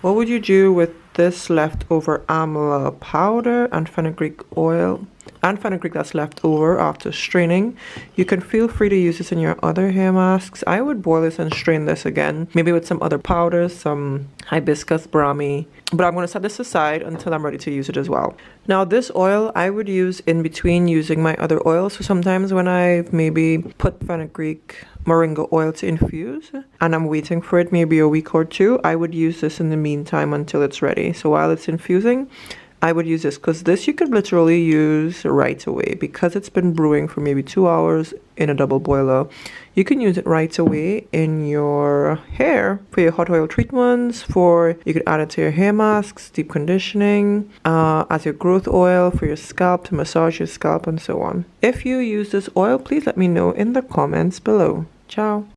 What would you do with this leftover amla powder and fenugreek oil and fenugreek that's left over after straining? You can feel free to use this in your other hair masks. I would boil this and strain this again, maybe with some other powders, some hibiscus brahmi, but I'm going to set this aside until I'm ready to use it as well. Now this oil I would use in between using my other oils. So sometimes when I've maybe put fenugreek moringa oil to infuse and I'm waiting for it maybe a week or two, I would use this in the meantime until it's ready. So while it's infusing, I would use this, because this you could literally use right away because it's been brewing for maybe 2 hours in a double boiler. You can use it right away in your hair for your hot oil treatments, you could add it to your hair masks, deep conditioning, as your growth oil for your scalp to massage your scalp and so on. If you use this oil, please let me know in the comments below. Ciao.